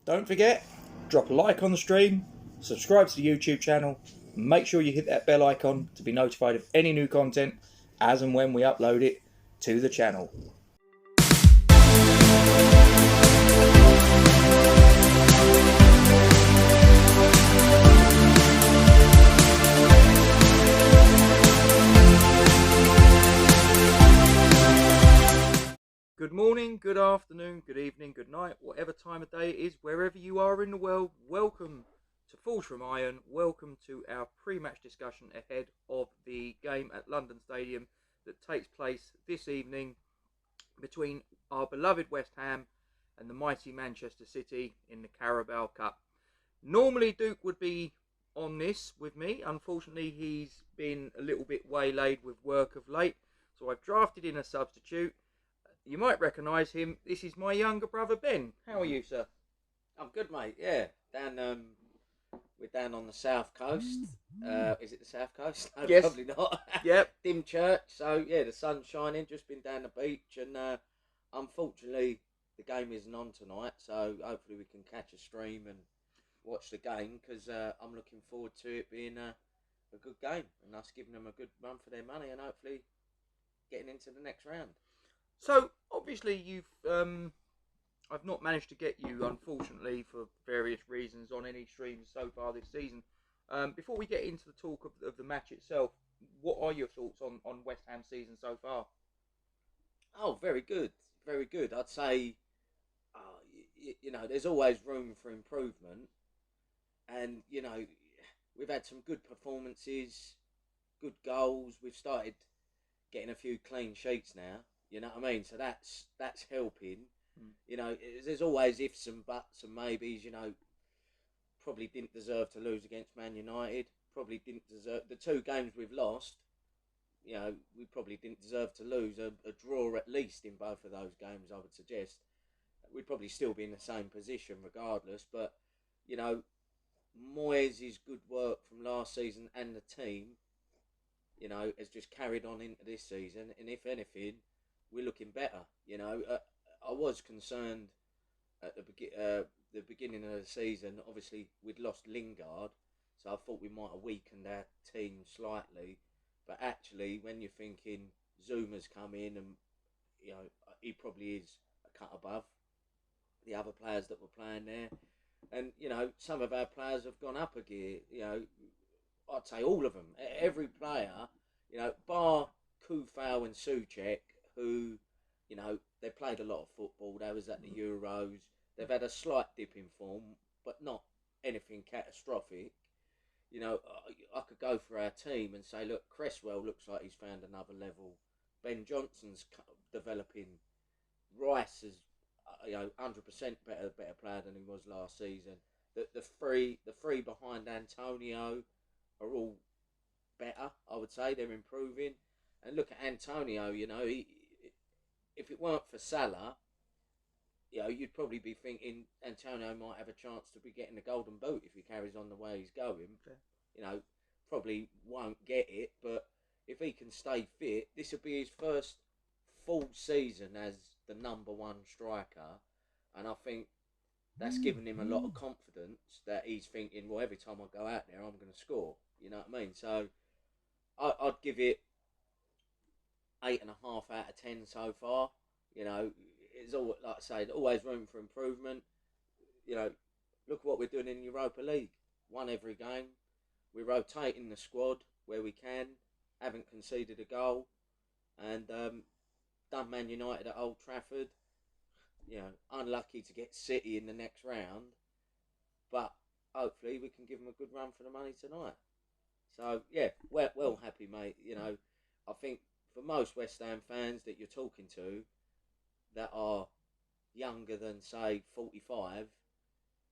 Don't forget, drop a like on the stream, subscribe to the YouTube channel, make sure you hit that bell icon to be notified of any new content as and when we upload it to the channel. Good morning, good afternoon, good evening, good night, whatever time of day it is, wherever you are in the world, welcome to Falls from Iron, welcome to our pre-match discussion ahead of the game at London Stadium that takes place this evening between our beloved West Ham and the mighty Manchester City in the Carabao Cup. Normally Duke would be on this with me, unfortunately he's been a little bit waylaid with work of late, so I've drafted in a substitute. You might recognise him. This is my younger brother Ben. How are you, sir? I'm good, mate. Yeah, we're down on the south coast. Is it the south coast? No, Yes. Probably not. Yep. Dymchurch. So yeah, the sun's shining. Just been down the beach, and unfortunately the game isn't on tonight. So hopefully we can catch a stream and watch the game because I'm looking forward to it being a good game and us giving them a good run for their money and hopefully getting into the next round. So obviously I've not managed to get you, unfortunately, for various reasons, on any streams so far this season. Before we get into the talk of the match itself, what are your thoughts on West Ham's season so far? Oh, very good, very good. I'd say, there's always room for improvement, and we've had some good performances, good goals. We've started getting a few clean sheets now. You know what I mean? So that's helping. There's always ifs and buts and maybes. Probably didn't deserve to lose against Man United. Probably didn't deserve the two games we've lost. We probably didn't deserve to lose. A draw at least in both of those games, I would suggest. We'd probably still be in the same position regardless. But Moyes' good work from last season and the team, has just carried on into this season. And if anything, we're looking better. I was concerned at the beginning of the season. Obviously, we'd lost Lingard, so I thought we might have weakened our team slightly. But actually, when you're thinking Zuma's come in and he probably is a cut above the other players that were playing there, and some of our players have gone up a gear. I'd say all of them, every player, bar Kufau and Souček, who, they played a lot of football. They was at the Euros. They've had a slight dip in form, but not anything catastrophic. I could go for our team and say, look, Cresswell looks like he's found another level. Ben Johnson's developing. Rice is, 100% better player than he was last season. The three behind Antonio are all better. I would say they're improving. And look at Antonio. If it weren't for Salah, you'd probably be thinking Antonio might have a chance to be getting the golden boot if he carries on the way he's going. Okay. Probably won't get it, but if he can stay fit, this will be his first full season as the number one striker, and I think that's given him a lot of confidence that he's thinking, well, every time I go out there, I'm going to score. You know what I mean? So I'd give it 8.5 out of 10 so far. It's all, like I say, always room for improvement. Look what we're doing in Europa League. Won every game. We're rotating the squad where we can. Haven't conceded a goal, and done Man United at Old Trafford. Unlucky to get City in the next round, but hopefully we can give them a good run for the money tonight. So yeah, well happy, mate. I think for most West Ham fans that you're talking to that are younger than, say, 45,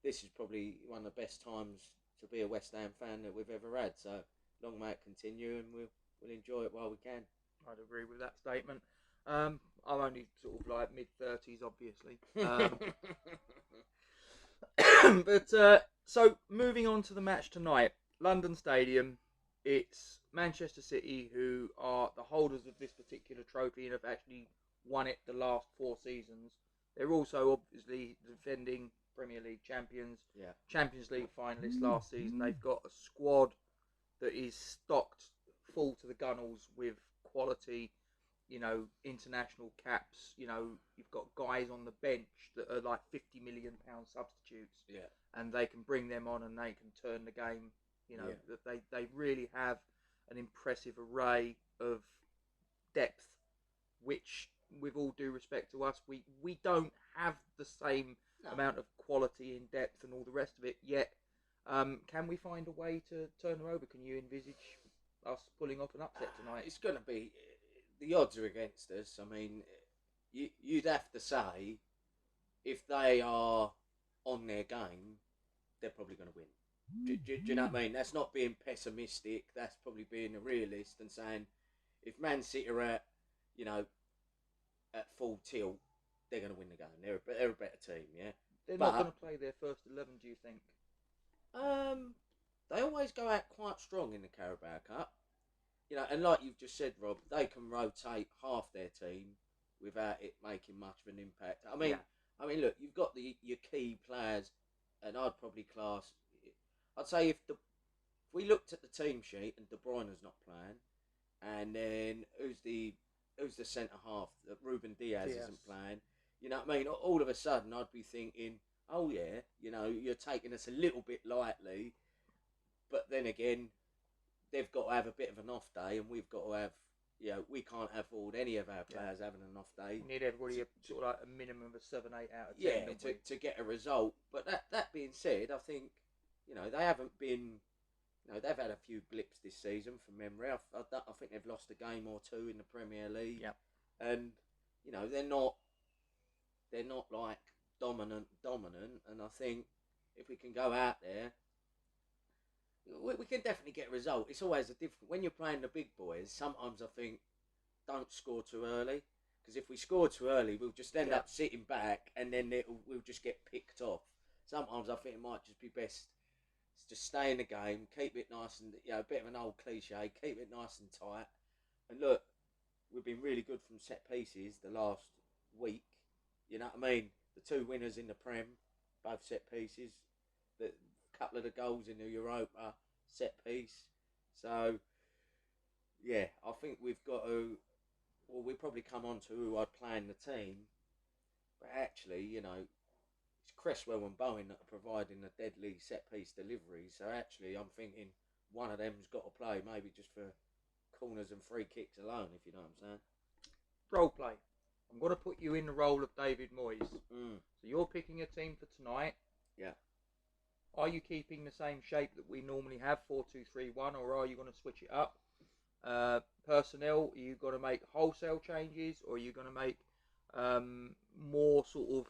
this is probably one of the best times to be a West Ham fan that we've ever had. So long may it continue, and we'll enjoy it while we can. I'd agree with that statement. I'm only sort of like mid-30s, obviously. But so moving on to the match tonight, London Stadium. It's Manchester City who are the holders of this particular trophy and have actually won it the last 4 seasons They're also obviously defending Premier League champions, Yeah. Champions League finalists last season. They've got a squad that is stocked full to the gunnels with quality, international caps. You've got guys on the bench that are like £50 million substitutes, Yeah. and they can bring them on and they can turn the game. That they really have an impressive array of depth, which, with all due respect to us, we don't have the same amount of quality in depth and all the rest of it yet. Can we find a way to turn them over? Can you envisage us pulling off an upset tonight? It's going to be, the odds are against us. I mean, you'd have to say if they are on their game, they're probably going to win. Do you know what I mean? That's not being pessimistic. That's probably being a realist and saying if Man City are at full tilt, they're going to win the game. They're a better team, yeah. They're not going to play their first 11, do you think? They always go out quite strong in the Carabao Cup. And like you've just said, Rob, they can rotate half their team without it making much of an impact. I mean, look, you've got your key players, and I'd probably class. I'd say if we looked at the team sheet and De Bruyne's not playing, and then who's the centre half? Ruben Diaz isn't playing. You know what I mean? All of a sudden, I'd be thinking, oh yeah, you're taking us a little bit lightly, but then again, they've got to have a bit of an off day, and we've got to have, we can't afford any of our players having an off day. We need everybody sort of like a minimum of a 7, 8 out of 10. Yeah, to get a result. But that being said, I think, they haven't been, they've had a few blips this season from memory. I think they've lost a game or two in the Premier League. Yeah. And, they're not like dominant. And I think if we can go out there, we can definitely get a result. It's always a different. When you're playing the big boys, sometimes I think don't score too early, because if we score too early, we'll just end up sitting back, and then we'll just get picked off. Sometimes I think it might just be best to just stay in the game, keep it nice and a bit of an old cliche, keep it nice and tight. And look, we've been really good from set pieces the last week. You know what I mean? The 2 winners in the Prem, both set pieces. The couple of the goals in the Europa, set piece. So, yeah, I think we've got to. Well, we probably come on to who I'd play in the team, but actually, it's Cresswell and Bowen that are providing the deadly set piece delivery. So actually, I'm thinking one of them's got to play, maybe just for corners and free kicks alone, if you know what I'm saying. Role play. I'm going to put you in the role of David Moyes. Mm. So you're picking a team for tonight. Yeah. Are you keeping the same shape that we normally have, 4-2-3-1, or are you going to switch it up? Personnel, are you going to make wholesale changes, or are you going to make more sort of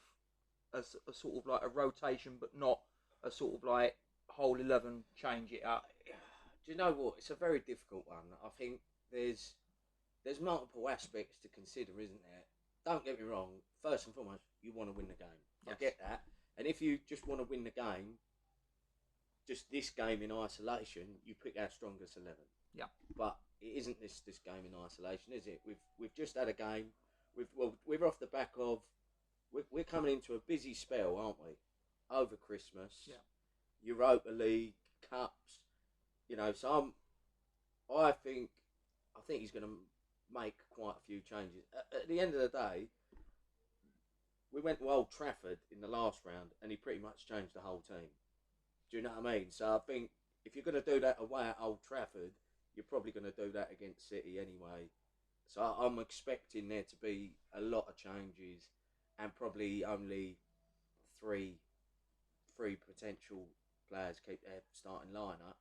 a sort of like a rotation, but not a sort of like whole 11 change it up? Do you know what? It's a very difficult one. I think there's multiple aspects to consider, isn't there? Don't get me wrong. First and foremost, you want to win the game. Yes. I get that. And if you just want to win the game, just this game in isolation, you pick our strongest 11. Yeah. But it isn't this game in isolation, is it? We've just had a game. We're off the back of. We're coming into a busy spell, aren't we? Over Christmas. Yeah. Europa League, Cups. So I think he's going to make quite a few changes. At the end of the day, we went to Old Trafford in the last round, and he pretty much changed the whole team. Do you know what I mean? So I think if you're going to do that away at Old Trafford, you're probably going to do that against City anyway. So I'm expecting there to be a lot of changes, and probably only three potential players keep their starting lineup.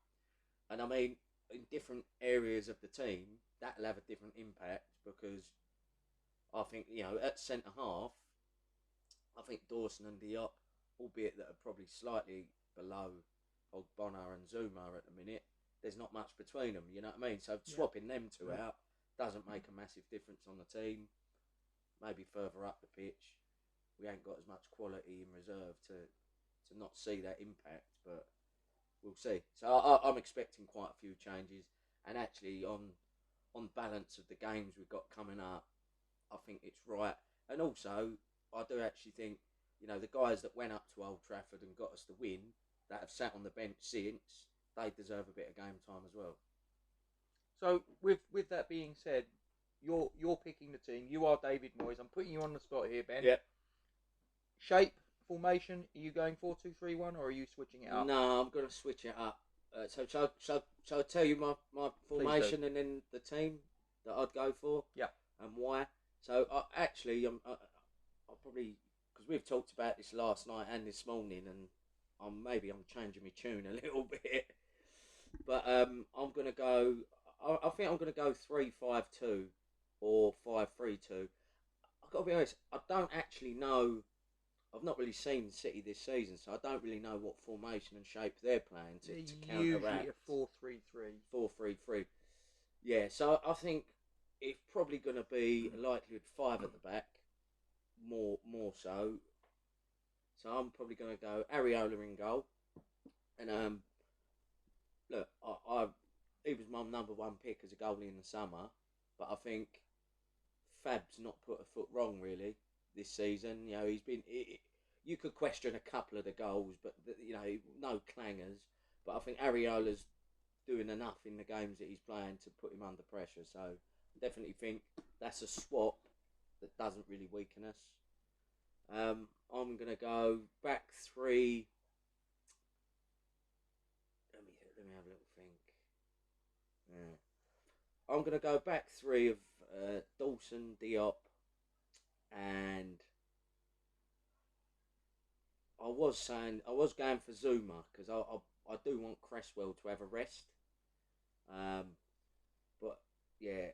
And I mean, in different areas of the team, that'll have a different impact, because I think, at centre half, I think Dawson and Diop, albeit that are probably slightly below Ogbonna and Zuma at the minute, there's not much between them, you know what I mean? So swapping them two out doesn't make a massive difference on the team. Maybe further up the pitch, we ain't got as much quality in reserve to not see that impact, but we'll see. So I'm expecting quite a few changes, and actually on balance of the games we've got coming up, I think it's right. And also, I do actually think, the guys that went up to Old Trafford and got us the win, that have sat on the bench since, they deserve a bit of game time as well. So with that being said, you're picking the team. You are David Moyes. I'm putting you on the spot here, Ben. Yeah. Shape, formation. Are you going 4-2-3-1 or are you switching it up? No, I'm going to switch it up. So shall I tell you my formation and then the team that I'd go for? Yeah. And why? So I'll probably, because we've talked about this last night and this morning, and I'm changing my tune a little bit. But I'm going to go. I think I'm going to go 3-5-2 or 5-3-2. I've got to be honest. I don't actually know. I've not really seen City this season, so I don't really know what formation and shape they're playing to counteract. Usually a 4-3-3. 4-3-3. Yeah, so I think it's probably going to be a likelihood 5 at the back, more so. So I'm probably going to go Areola in goal, and look, he was my number one pick as a goalie in the summer, but I think Fab's not put a foot wrong really this season. He's been. You could question a couple of the goals, but no clangers. But I think Areola's doing enough in the games that he's playing to put him under pressure. So I definitely think that's a swap that doesn't really weaken us. I'm gonna go back 3. Let me have a little think. Yeah. I'm gonna go back 3 of Dawson, Diop, and I was going for Zuma because I do want Cresswell to have a rest. But yeah,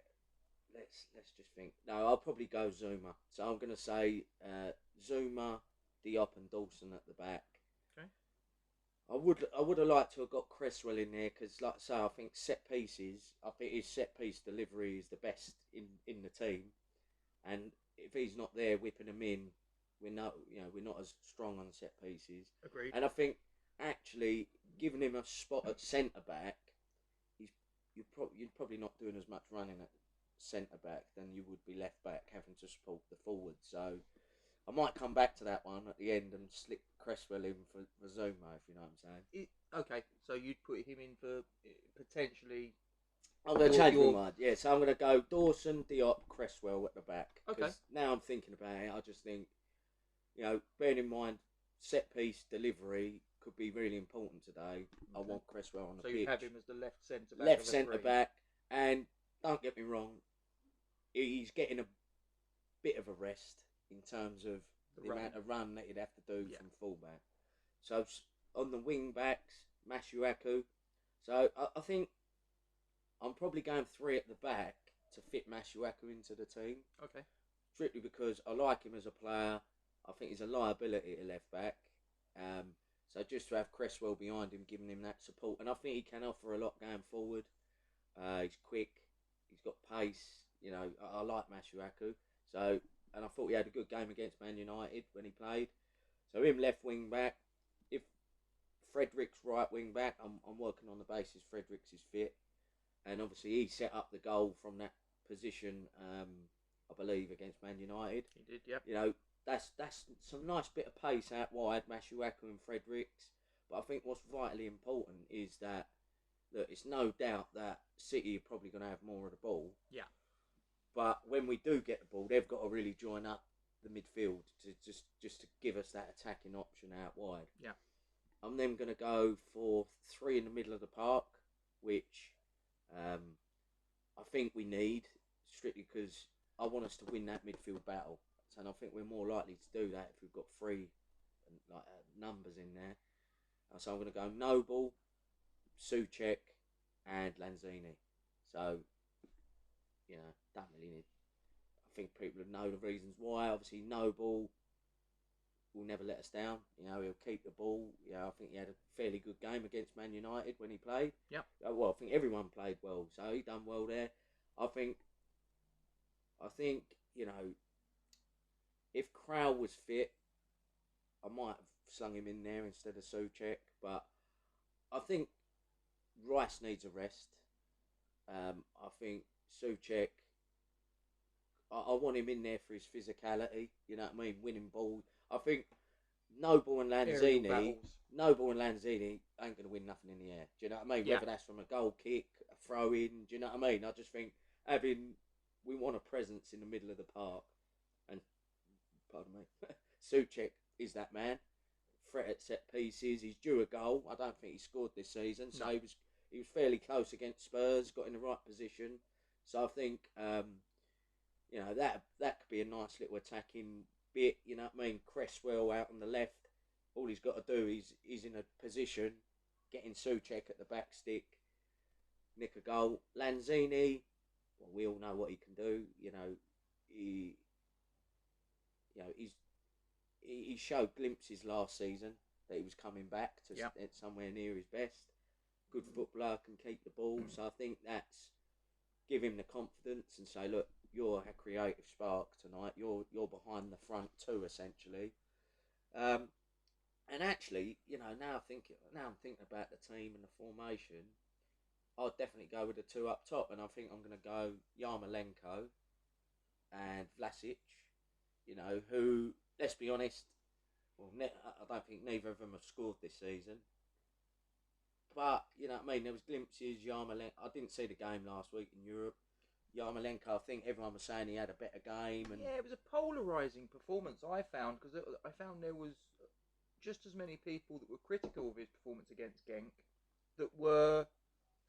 let's just think. No, I'll probably go Zuma. So I'm going to say Zuma, Diop, and Dawson at the back. Okay. I would have liked to have got Cresswell in there because, like I say, I think his set piece delivery is the best in the team, and if he's not there whipping them in, we're not as strong on set pieces. Agreed. And I think actually giving him a spot at centre back, you're probably not doing as much running at centre back than you would be left back having to support the forward. So I might come back to that one at the end and slip Cresswell in for Zuma, if you know what I'm saying. Okay, so you'd put him in for potentially. I'm going to change my mind. Yeah, so I'm going to go Dawson, Diop, Cresswell at the back. Okay. Now I'm thinking about it, I just think, bearing in mind set piece delivery could be really important today. Okay. I want Cresswell on the pitch. So you have him as the left centre back. Left centre back, and don't get me wrong, he's getting a bit of a rest in terms of the amount of run that he'd have to do from fullback. So on the wing backs, Masuaku. So I think I'm probably going 3 at the back to fit Masuaku into the team. Okay. Strictly because I like him as a player. I think he's a liability at left back. So just to have Cresswell behind him, giving him that support, and I think he can offer a lot going forward. He's quick. He's got pace. I like Masuaku. So, and I thought he had a good game against Man United when he played. So him left wing back. If Frederick's right wing back, I'm working on the basis Fredericks is fit, and obviously he set up the goal from that position. I believe against Man United. He did, yeah. That's some nice bit of pace out wide, Masuaku and Fredericks. But I think what's vitally important is that, look, it's no doubt that City are probably going to have more of the ball. Yeah. But when we do get the ball, they've got to really join up the midfield to just to give us that attacking option out wide. Yeah. I'm then going to go for 3 in the middle of the park, which I think we need, strictly because I want us to win that midfield battle. And I think we're more likely to do that if we've got 3 numbers in there. So I'm going to go Noble, Souček, and Lanzini. So, don't really need. I think people know the reasons why. Obviously, Noble will never let us down. He'll keep the ball. I think he had a fairly good game against Man United when he played. Yeah. Well, I think everyone played well, so he done well there. I think, if Crow was fit, I might have slung him in there instead of Souček. But I think Rice needs a rest. I think Souček I want him in there for his physicality. You know what I mean? Winning balls. I think Noble and Aerial Lanzini, battles. Noble and Lanzini ain't going to win nothing in the air. Do you know what I mean? Yeah. Whether that's from a goal kick, a throw in. Do you know what I mean? I just think we want a presence in the middle of the park, and pardon me, Souček is that man. Threat at set pieces. He's due a goal. I don't think he scored this season, so No. he was fairly close against Spurs. Got in the right position, so I think that could be a nice little attacking bit. You know what I mean? Cresswell out on the left. All he's got to do is he's in a position, getting Souček at the back stick, nick a goal. Lanzini, well, we all know what he can do. He showed glimpses last season that he was coming back to somewhere near his best. Good footballer, can keep the ball. So I think that's give him the confidence and say, look, you're a creative spark tonight. You're behind the front too, essentially. And actually, now I'm thinking about the team and the formation. I'll definitely go with the two up top, and I think I'm going to go Yarmolenko and Vlasic. Who, let's be honest, I don't think neither of them have scored this season. But, you know what I mean, there was glimpses. Yarmolenko, I didn't see the game last week in Europe. Yarmolenko, I think everyone was saying he had a better game. And yeah, it was a polarising performance, I found, because I found there was just as many people that were critical of his performance against Genk that were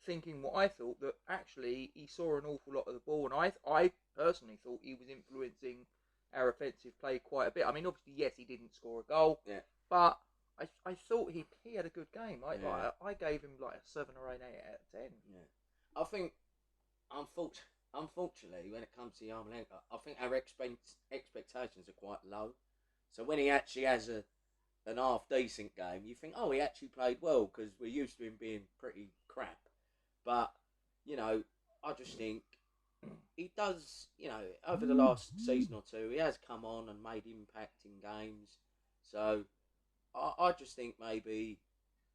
thinking what I thought, that actually he saw an awful lot of the ball, and I personally thought he was influencing our offensive play quite a bit. I mean, obviously, yes, he didn't score a goal, but I thought he had a good game. I gave him like a 7 or 8 out of 10. Yeah. I think, unfortunately, when it comes to Yarmolenko, I think our expectations are quite low. So when he actually has an half decent game, you think, oh, he actually played well, because we're used to him being pretty crap. But I just think he does. Over the last season or two, he has come on and made impact in games. So I just think maybe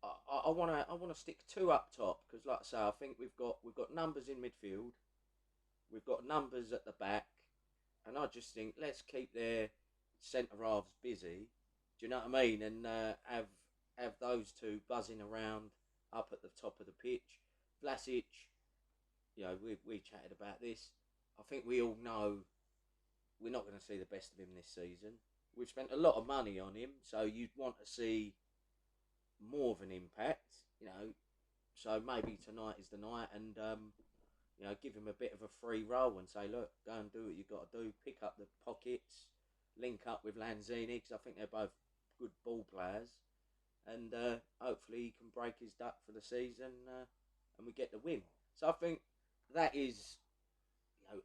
I want to stick two up top, because, like I say, I think we've got numbers in midfield, we've got numbers at the back, and I just think let's keep their centre halves busy. Do you know what I mean? And have those two buzzing around up at the top of the pitch. Vlasic, we chatted about this. I think we all know we're not going to see the best of him this season. We've spent a lot of money on him, so you'd want to see more of an impact, So maybe tonight is the night, and give him a bit of a free roll and say, look, go and do what you've got to do. Pick up the pockets, link up with Lanzini, because I think they're both good ball players, and hopefully he can break his duck for the season, and we get the win. So I think that is,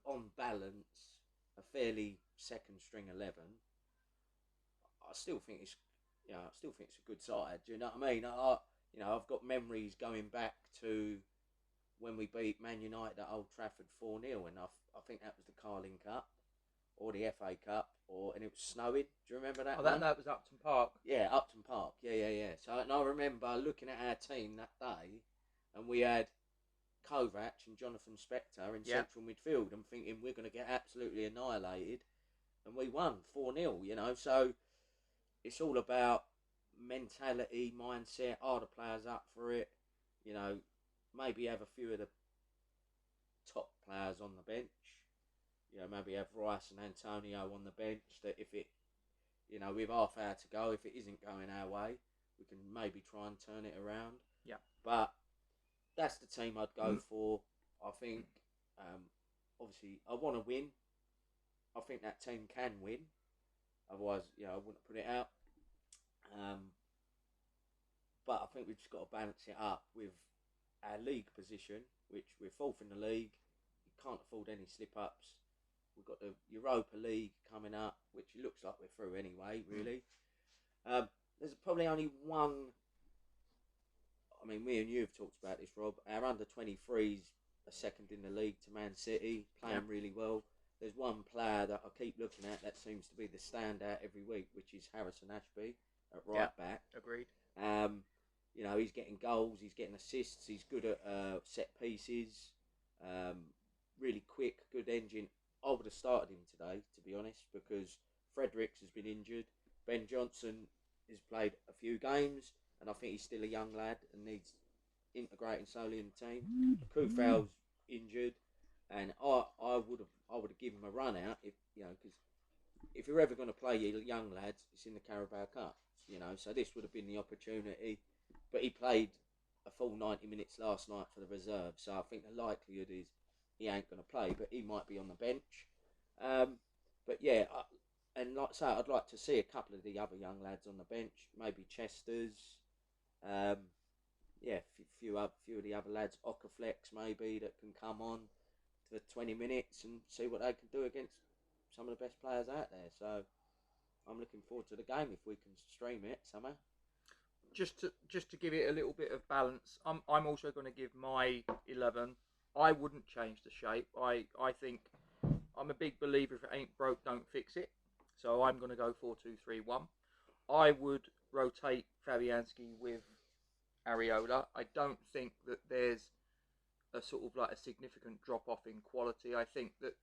on balance, a fairly second string 11. I still think it's a good side. Do you know what I mean? I've got memories going back to when we beat Man United at Old Trafford 4-0, and I think that was the Carling Cup or the FA Cup, and it was snowing. Do you remember that? Oh, that was Upton Park. Yeah, Upton Park. Yeah. So, and I remember looking at our team that day, and we had Kovac and Jonathan Spector in central midfield, and thinking we're going to get absolutely annihilated, and we won 4-0. So it's all about mentality, mindset. Are the players up for it? Maybe have a few of the top players on the bench. Maybe have Rice and Antonio on the bench, that if it, with half hour to go, if it isn't going our way, we can maybe try and turn it around. Yeah. But that's the team I'd go for. I think, obviously, I want to win. I think that team can win. Otherwise, I wouldn't put it out. But I think we've just got to balance it up with our league position, which we're fourth in the league. You can't afford any slip-ups. We've got the Europa League coming up, which it looks like we're through anyway, really. There's probably only one... I mean, me and you have talked about this, Rob. Our under-23s are second in the league to Man City, playing really well. There's one player that I keep looking at that seems to be the standout every week, which is Harrison Ashby at right back. Agreed. He's getting goals, he's getting assists, he's good at set pieces, really quick, good engine I would have started him today, to be honest, because Fredericks has been injured. Ben Johnson has played a few games, and I think he's still a young lad and needs integrating slowly in the team. Kufau's injured, and I would have given him a run out if because if you're ever going to play your young lads, it's in the Carabao Cup, So this would have been the opportunity, but he played a full 90 minutes last night for the reserve, so I think the likelihood is he ain't going to play, but he might be on the bench. But yeah, and like I say, I'd like to see a couple of the other young lads on the bench, maybe Chester's. A few of the other lads, Ockerflex maybe, that can come on for 20 minutes and see what they can do against some of the best players out there. So I'm looking forward to the game if we can stream it somehow. Just to give it a little bit of balance, I'm also going to give my 11. I wouldn't change the shape. I think I'm a big believer, if it ain't broke, don't fix it. So I'm going to go 4-2-3-1. I would rotate Fabianski with Areola. I don't think that there's a sort of like a significant drop off in quality. I think that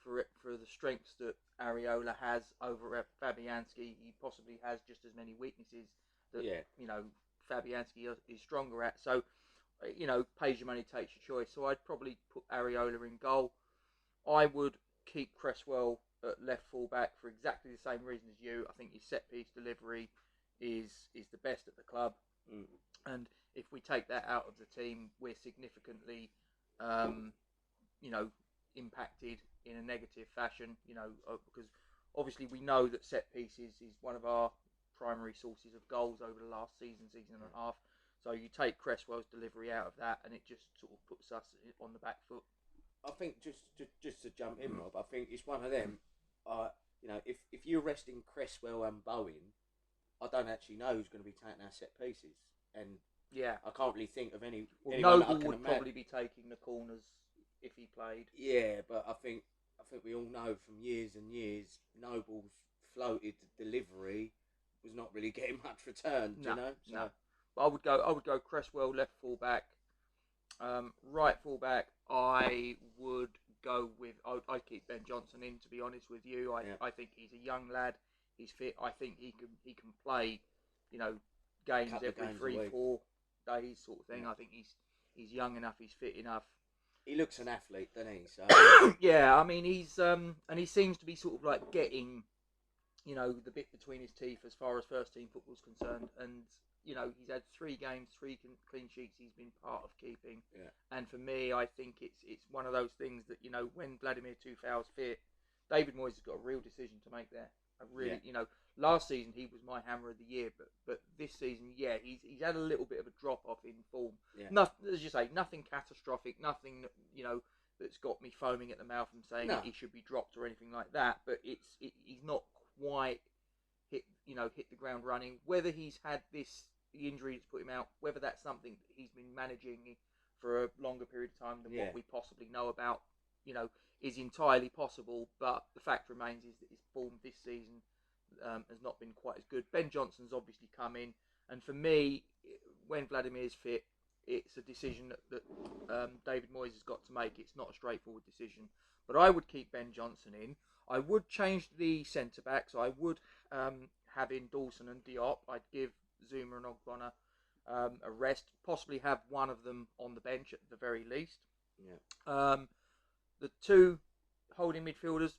for the strengths that Areola has over at Fabianski, he possibly has just as many weaknesses that Fabianski is stronger at. So pays your money, takes your choice. So I'd probably put Areola in goal. I would keep Cresswell at left full back for exactly the same reason as you. I think his set piece delivery is the best at the club. And if we take that out of the team, we're significantly, impacted in a negative fashion. Because obviously we know that set pieces is one of our primary sources of goals over the last season and a half. So you take Cresswell's delivery out of that, and it just sort of puts us on the back foot. I think just to jump in, Rob, I think it's one of them. If you're resting Cresswell and Bowen, I don't actually know who's going to be taking our set pieces, and I can't really think of any. Well, Noble would probably be taking the corners if he played. Yeah, but I think we all know from years and years, Noble's floated delivery was not really getting much return. No. But I would go Cresswell left full back, right full back. I would go with. I'd keep Ben Johnson in. To be honest with you, I think he's a young lad. He's fit. I think he can play, games every 3-4 days, sort of thing. I think he's young enough. He's fit enough. He looks an athlete, doesn't he? So yeah, I mean he's and he seems to be sort of like getting, the bit between his teeth as far as first team football's concerned. And he's had 3 games, 3 clean sheets he's been part of keeping. Yeah. And for me, I think it's one of those things that when Vladimir Tufau's fit, David Moyes has got a real decision to make there. Last season he was my hammer of the year, but this season, he's had a little bit of a drop off in form. Yeah. Nothing, as you say, nothing catastrophic, nothing that's got me foaming at the mouth and saying he should be dropped or anything like that. But he's not quite hit the ground running. Whether he's had the injury that's put him out, whether that's something that he's been managing for a longer period of time than what we possibly know about, is entirely possible. But the fact remains is that his form this season has not been quite as good. Ben Johnson's obviously come in, and for me, when Vladimir's fit, it's a decision that David Moyes has got to make. It's not a straightforward decision, but I would keep Ben Johnson in. I would change the centre backs. I would have in Dawson and Diop. I'd give Zuma and Ogbonna a rest. Possibly have one of them on the bench at the very least. Yeah. The 2 holding midfielders,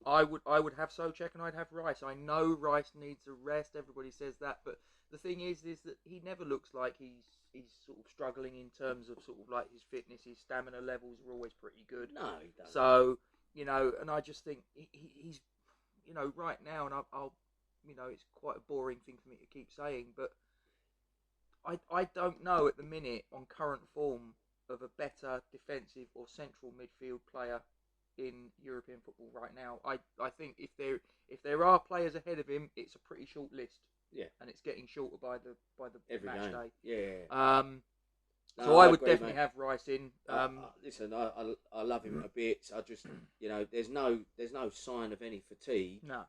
I would have Souček and I'd have Rice. I know Rice needs a rest. Everybody says that, but the thing is that he never looks like he's sort of struggling in terms of sort of like his fitness. His stamina levels are always pretty good. No, he doesn't. So and I just think he's right now, and I'll it's quite a boring thing for me to keep saying, but I don't know at the minute on current form of a better defensive or central midfield player in European football right now. I think if there are players ahead of him, it's a pretty short list. Yeah, and it's getting shorter by the every match game. day. Yeah. So I would definitely have Rice in. Listen, I love him a bit. I just there's no sign of any fatigue. No.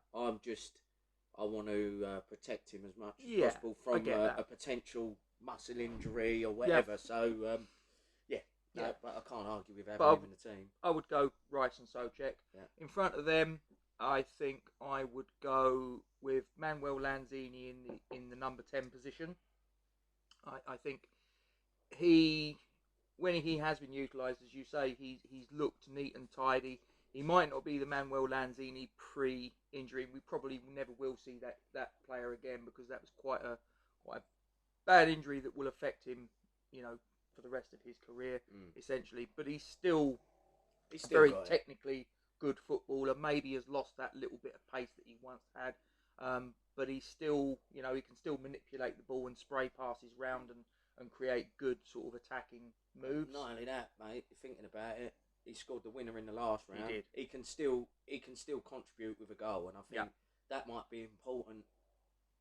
I want to protect him as much as possible from a potential muscle injury or whatever. Yeah. So Yeah. But I can't argue with having But him in the team. I would go Rice and Soucek. Yeah. In front of them, I think I would go with Manuel Lanzini in the number 10 position. I think when he has been utilised, as you say, he's looked neat and tidy. He might not be the Manuel Lanzini pre-injury. We probably never will see that player again, because that was quite a bad injury that will affect him, for the rest of his career, essentially. But he's still very technically good footballer. Maybe has lost that little bit of pace that he once had, but he's still, he can still manipulate the ball and spray passes round and create good sort of attacking moves. Not only that, mate. Thinking about it, he scored the winner in the last round. He did. He can still contribute with a goal, and I think that might be important.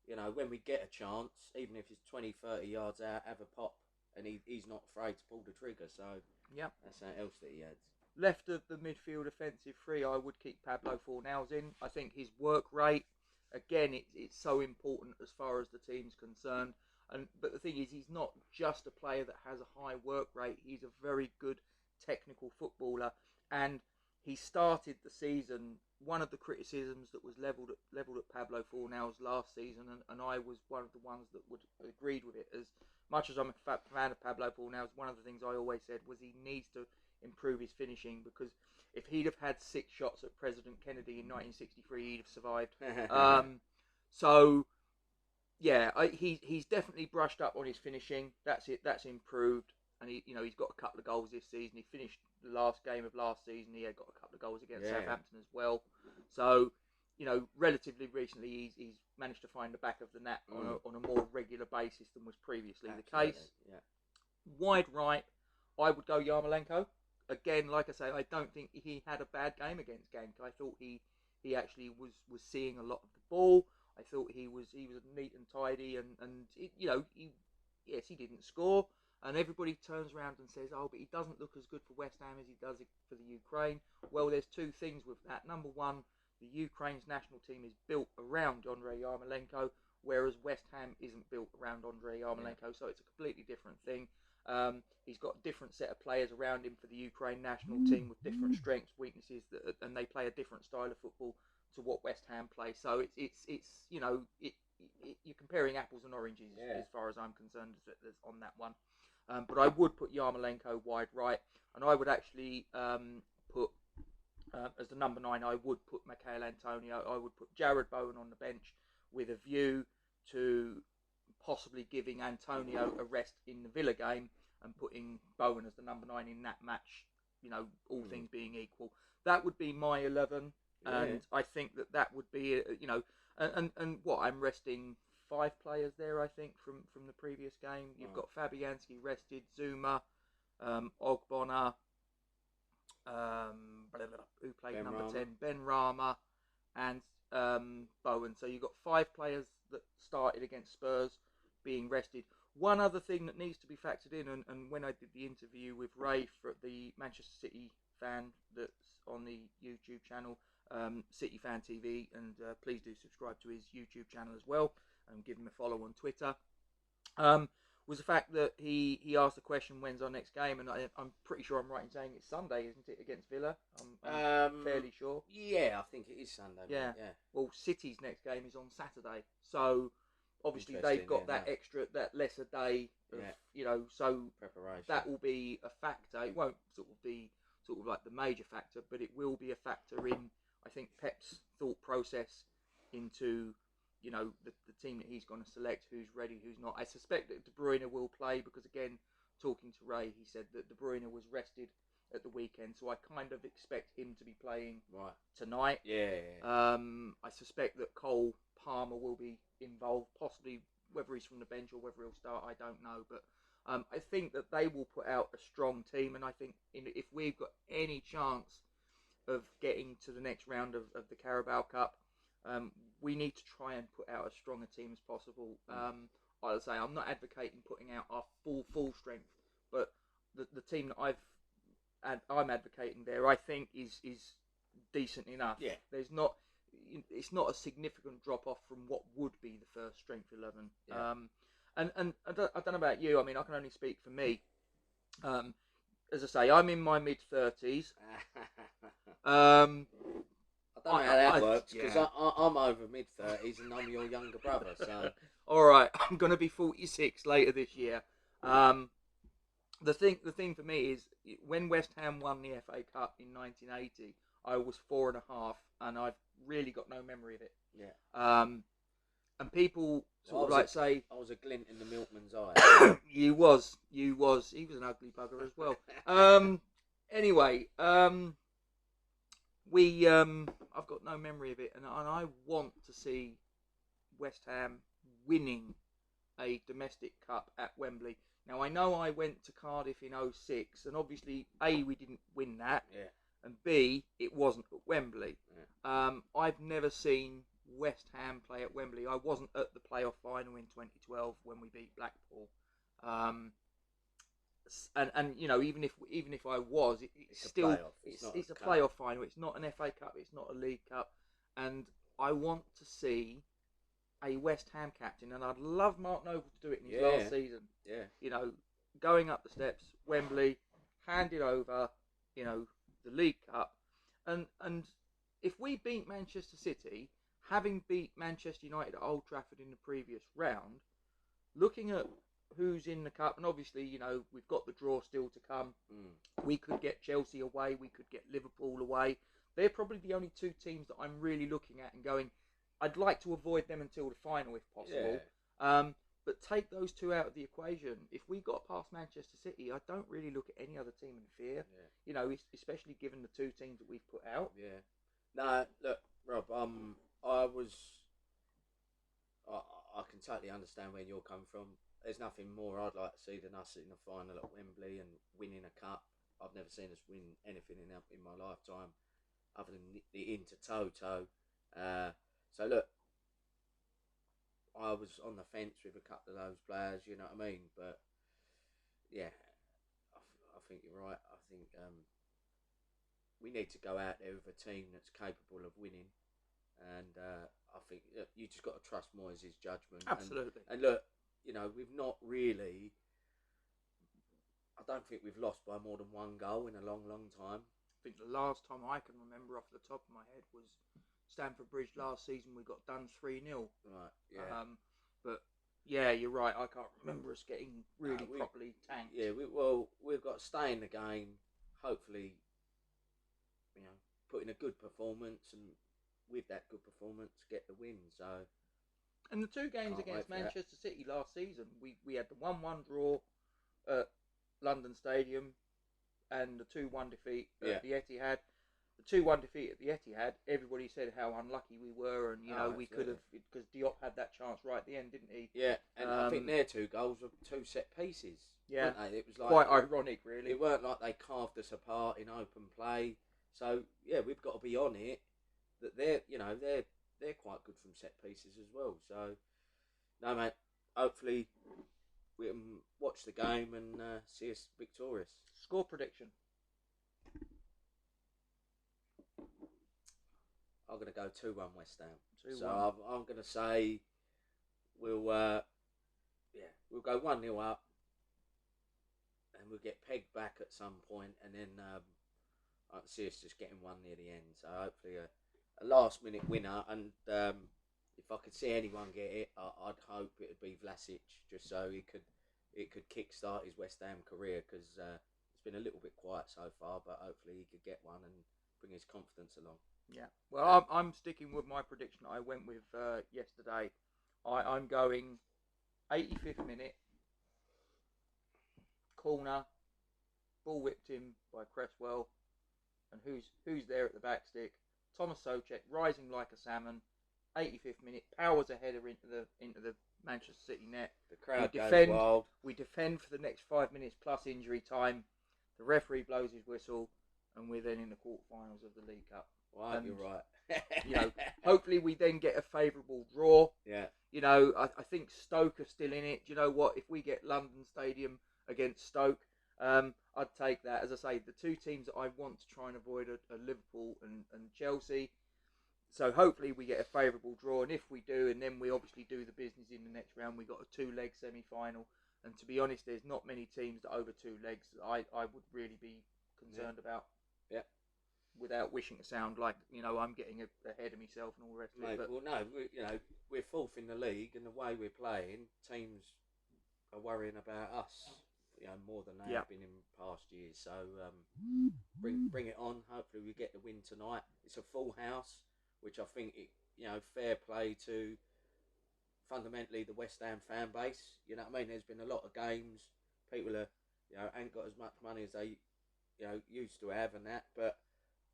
When we get a chance, even if it's 20, 30 yards out, have a pop, and he's not afraid to pull the trigger. So that's something else that he adds. Left of the midfield offensive three, I would keep Pablo Fornals in. I think his work rate, again, it's so important as far as the team's concerned. But the thing is, he's not just a player that has a high work rate. He's a very good technical footballer, and he started the season. One of the criticisms that was levelled at Pablo Fornals last season, and I was one of the ones that would agreed with it. As much as I'm a fan of Pablo Fornals, one of the things I always said was he needs to improve his finishing, because if he'd have had 6 shots at President Kennedy in 1963, he'd have survived. He's definitely brushed up on his finishing. That's it. That's improved, and he's got a couple of goals this season. He finished the last game of last season. He had got a couple of goals against Southampton as well. So, relatively recently, he's managed to find the back of the net on a more regular basis than was previously the case. Yeah. Wide right, I would go Yarmolenko. Again, like I say, I don't think he had a bad game against Genk. I thought he actually was seeing a lot of the ball. I thought he was neat and tidy, and he didn't score, and everybody turns around and says, oh, but he doesn't look as good for West Ham as he does for the Ukraine. Well, there's 2 things with that. Number one, the Ukraine's national team is built around Andrei Yarmolenko, whereas West Ham isn't built around Andrei Yarmolenko, so it's a completely different thing. He's got a different set of players around him for the Ukraine national team with different strengths, weaknesses, and they play a different style of football to what West Ham play. So it's you're comparing apples and oranges as far as I'm concerned on that one. But I would put Yarmolenko wide right, and I would actually put as the number 9. I would put Michail Antonio. I would put Jared Bowen on the bench with a view to possibly giving Antonio a rest in the Villa game and putting Bowen as the number 9 in that match, all things being equal. That would be my 11, and I think that would be, and what, I'm resting 5 players there, I think, from the previous game. You've got Fabianski rested, Zuma, Ogbonna, who played Ben number Rama. 10, Ben Rama, and Bowen. So you've got 5 players that started against Spurs being rested. One other thing that needs to be factored in, and when I did the interview with Ray for the Manchester City fan that's on the YouTube channel, City Fan TV, and please do subscribe to his YouTube channel as well, and give him a follow on Twitter, was the fact that he asked the question, when's our next game? And I'm pretty sure I'm right in saying it's Sunday, isn't it, against Villa? I'm fairly sure. Yeah, I think it is Sunday. Yeah. Mate, yeah. Well, City's next game is on Saturday, so obviously they've got that lesser day of, so preparation. that will be a factor. It won't be like the major factor, but it will be a factor in, I think, Pep's thought process into, the team that he's going to select, who's ready, who's not. I suspect that De Bruyne will play because, again, talking to Ray, he said that De Bruyne was rested at the weekend, so I kind of expect him to be playing tonight. Yeah. I suspect that Cole Palmer will be involved, possibly whether he's from the bench or whether he'll start, I don't know. But I think that they will put out a strong team, and I think if we've got any chance of getting to the next round of the Carabao Cup, we need to try and put out as strong a team as possible. I'll say I'm not advocating putting out our full strength, but the team that I'm advocating there, I think is decent enough. Yeah. It's not a significant drop off from what would be the first strength 11. Yeah. And I don't know about you. I mean, I can only speak for me. as I say, I'm in my mid-30s. I don't know how that works because yeah. I'm over mid-30s and I'm your younger brother. So All right, I'm going to be 46 later this year. The thing for me is when West Ham won the FA Cup in 1980, I was 4.5, and I've really got no memory of it. yeah, And people sort of say, I was a glint in the milkman's eye. you was. He was an ugly bugger as well. Anyway, I've got no memory of it, and I want to see West Ham winning a domestic cup at Wembley. Now, I know I went to Cardiff in 06, and obviously, A, we didn't win that, Yeah. and B, it wasn't at Wembley. Yeah. I've never seen West Ham play at Wembley. I wasn't at the playoff final in 2012 when we beat Blackpool. And you know, even if I was, it's still a playoff. It's a playoff final. It's not an FA Cup. It's not a League Cup. And I want to see a West Ham captain, and I'd love Mark Noble to do it in his last season. Yeah. You know, going up the steps, Wembley, handed over, you know, the League Cup, and if we beat Manchester City, having beat Manchester United at Old Trafford in the previous round, looking at who's in the cup, and obviously, you know, we've got the draw still to come. We could get Chelsea away, we could get Liverpool away. They're probably the only two teams that I'm really looking at and going, I'd like to avoid them until the final if possible. Yeah. But take those two out of the equation. If we got past Manchester City, I don't really look at any other team in fear. Yeah. You know, especially given the two teams that we've put out. Yeah. No, look, Rob. I can totally understand where you're coming from. There's nothing more I'd like to see than us in the final at Wembley and winning a cup. I've never seen us win anything in my lifetime other than the Intertoto. So look, I was on the fence with a couple of those players, you know what I mean? But yeah, I think you're right. I think we need to go out there with a team that's capable of winning, and I think you just got to trust Moyes' judgment. Absolutely. And look, you know, we've not really. I don't think we've lost by more than one goal in a long, long time. I think the last time I can remember off the top of my head was Stamford Bridge last season. We got done 3-0. Right. Yeah. But yeah, you're right. I can't remember us getting really properly tanked. Yeah. We've got to stay in the game. Hopefully, you know, put in a good performance, and with that good performance, get the win. So. And the two games against Manchester City last season, we had the 1-1 draw at London Stadium and the 2-1 defeat at the Etihad. The 2-1 defeat at the Etihad, everybody said how unlucky we were, and you know we could have, because Diop had that chance right at the end, didn't he? Yeah, and I think their two goals were two set pieces. Yeah, it was like quite ironic, really. It weren't like they carved us apart in open play. So yeah, we've got to be on it. That they're quite good from set pieces as well. So no, mate. Hopefully we can watch the game and see us victorious. Score prediction. I'm going to go 2-1 West Ham. 2-1. So I'm going to say we'll go 1-0 up, and we'll get pegged back at some point, and then I can see us just getting one near the end. So hopefully a last-minute winner, and if I could see anyone get it, I'd hope it would be Vlasic, just so it could kick-start his West Ham career, because it's been a little bit quiet so far, but hopefully he could get one and bring his confidence along. Yeah, well, I'm sticking with my prediction I went with yesterday. I'm going 85th minute, corner, ball whipped in by Cresswell, and who's there at the back stick? Thomas Soucek rising like a salmon. 85th minute, powers a header into the Manchester City net. The crowd goes wild. We defend for the next 5 minutes plus injury time. The referee blows his whistle, and we're then in the quarterfinals of the League Cup. Well, you're right. You know, hopefully we then get a favourable draw. Yeah. You know, I think Stoke are still in it. Do you know what? If we get London Stadium against Stoke, I'd take that. As I say, the two teams that I want to try and avoid are Liverpool and Chelsea. So hopefully we get a favourable draw, and if we do, and then we obviously do the business in the next round, we got a 2-leg semi-final. And to be honest, there's not many teams that over 2 legs that I would really be concerned about. Yeah. Without wishing to sound like, I'm getting ahead of myself and all the rest of it. But Well, no, we're 4th in the league, and the way we're playing, teams are worrying about us, more than they have been in past years. So bring it on. Hopefully, we get the win tonight. It's a full house, which I think fair play to fundamentally the West Ham fan base. You know what I mean? There's been a lot of games. People are ain't got as much money as they used to have and that, but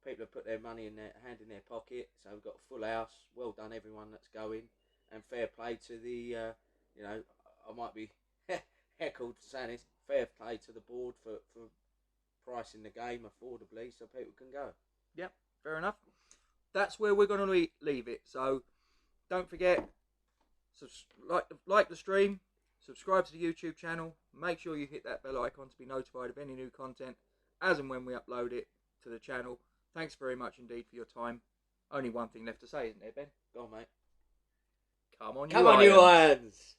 people have put their money in their hand in their pocket, so we've got a full house. Well done, everyone that's going, and fair play to the. I might be heckled for saying this. Fair play to the board for pricing the game affordably, so people can go. Yep, fair enough. That's where we're going to leave it. So don't forget, like the stream, subscribe to the YouTube channel. Make sure you hit that bell icon to be notified of any new content as and when we upload it to the channel. Thanks very much indeed for your time. Only one thing left to say, isn't there, Ben? Go on, mate. Come on, you Irons!